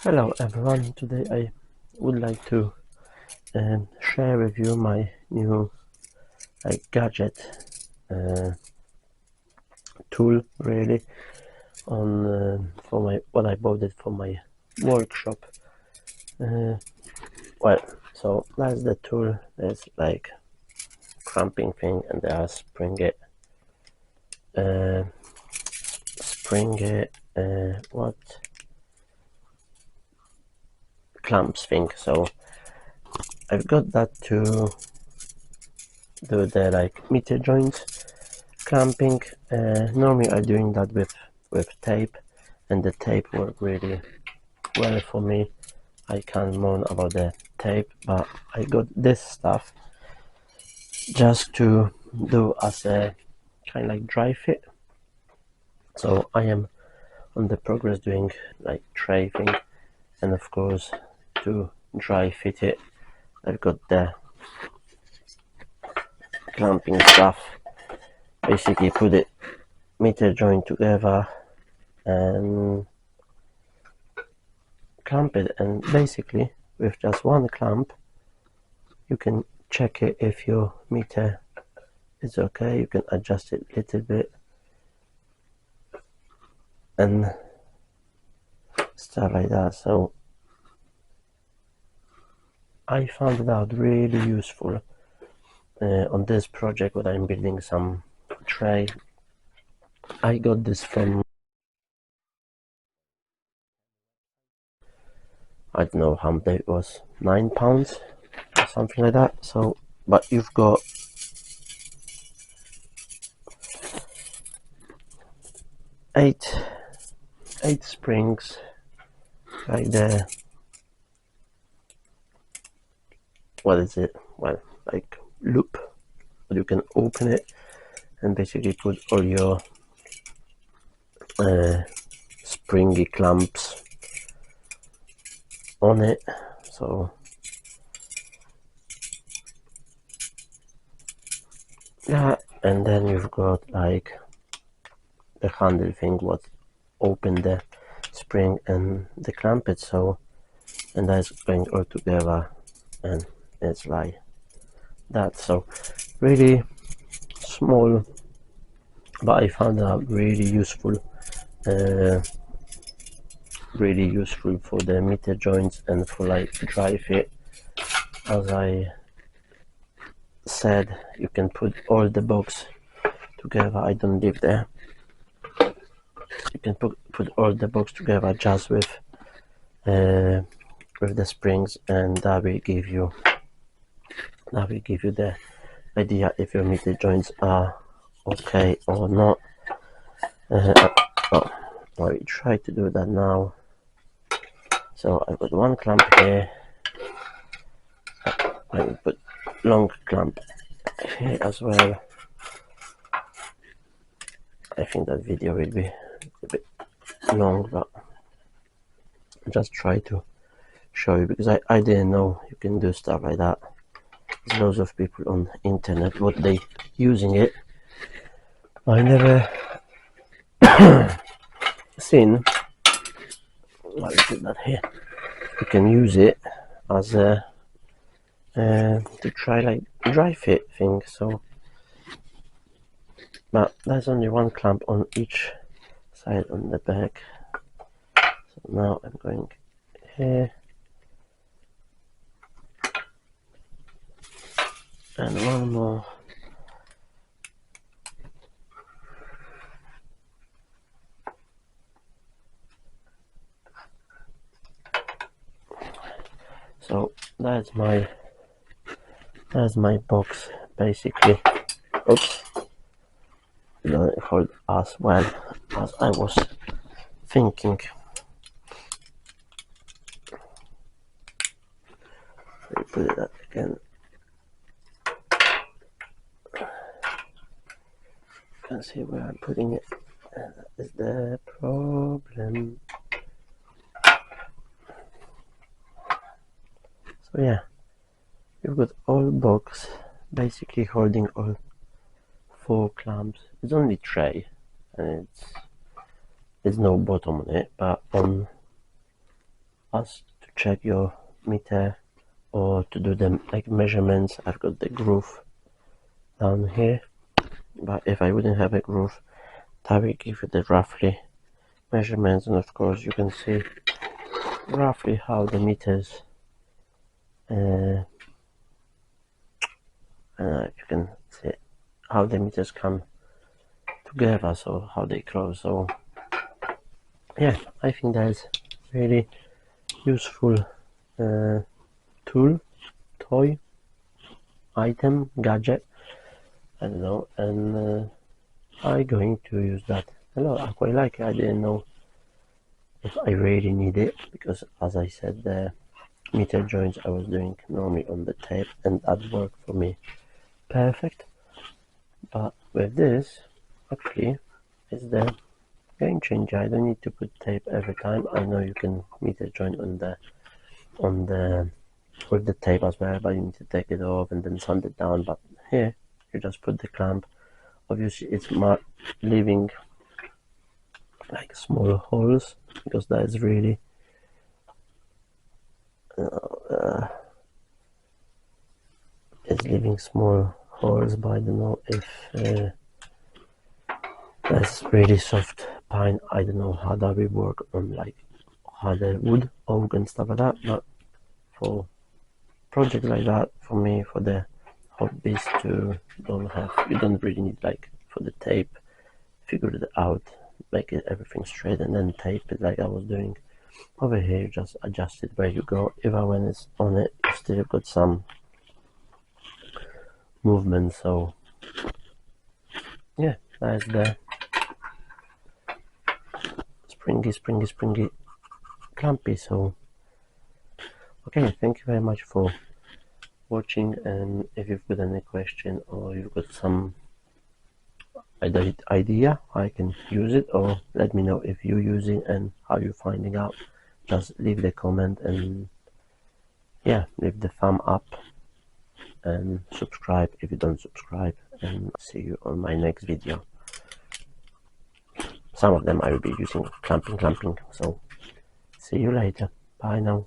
Hello everyone, today I would like to share with you my new gadget tool really on for my what I bought it for my workshop. Well, so that's the tool. There's like cramping thing and there are what clamps thing. So I've got that to do the like meter joints clamping. Normally I'm doing that with tape, and the tape worked really well for me. I can't moan about the tape, but I got this stuff just to do as a kind of like dry fit. So I am on the progress doing like tray thing, and of course to dry fit it I've got the clamping stuff. Basically put it meter joint together and clamp it, and basically with just one clamp you can check it if your meter is okay. You can adjust it a little bit and stuff like that. So I found it out really useful on this project when I'm building some tray. I got this from, I don't know how much it was, £9 or something like that. So but you've got eight springs like the, what is it, well, like loop, but you can open it and basically put all your springy clamps on it. So yeah, and then you've got like the handle thing what open the spring and the clamp it. So, and that's going all together and it's like that. So really small, but I found that really useful, really useful for the meter joints and for like dry fit. As I said, you can put all the box together. I don't live there. You can put all the box together just with the springs, and that will give you the idea if your meter joints are okay or not. Oh, I will try to do that now. So I've got one clamp here. I will put long clamp here as well. I think that video will be a bit long, but I'll just try to show you because I didn't know you can do stuff like that. There's loads of people on the internet what they using it. I never seen. I'll put that here. You can use it as a to try like dry fit thing. So, but there's only one clamp on each side on the back. So now I'm going here and one more. So that's my box basically. Oops, it doesn't hold as well as I was thinking. Let me put it up again. You can see where I'm putting it. And that is the problem. So yeah, you've got all box basically holding all 4 clamps. It's only tray and there's no bottom on it, but on us to check your meter or to do the like measurements. I've got the groove down here, but if I wouldn't have a groove, that will give you the roughly measurements, and of course you can see roughly how the meters you can see how the meters come together, so how they close. So yeah, I think that's really useful tool, toy, item, gadget, I don't know, and I'm going to use that a lot. I quite like it. I didn't know if I really need it, because as I said, the meter joints I was doing normally on the tape, and that worked for me perfect. But with this, actually, it's the game changer. I don't need to put tape every time. I know you can meter joint on the with the tape as well, but you need to take it off and then sand it down. But here you just put the clamp. Obviously it's leaving like small holes, because that is really it's leaving small holes, but I don't know if that's really soft pine. I don't know how that will work on like harder wood, oak and stuff like that, but for projects like that, for me, for the hobbies, you don't really need, like for the tape, figure it out, make it everything straight and then tape it like I was doing. Over here you just adjust it where you go. Even when it's on it, you still got some movement. So yeah, that's the springy clampy. So okay, thank you very much for watching, and if you've got any question or you've got some idea, I can use it, or let me know if you're using and how you're finding out. Just leave the comment, and yeah, leave the thumb up and subscribe if you don't subscribe, and see you on my next video. Some of them I will be using clamping, so see you later. Bye now.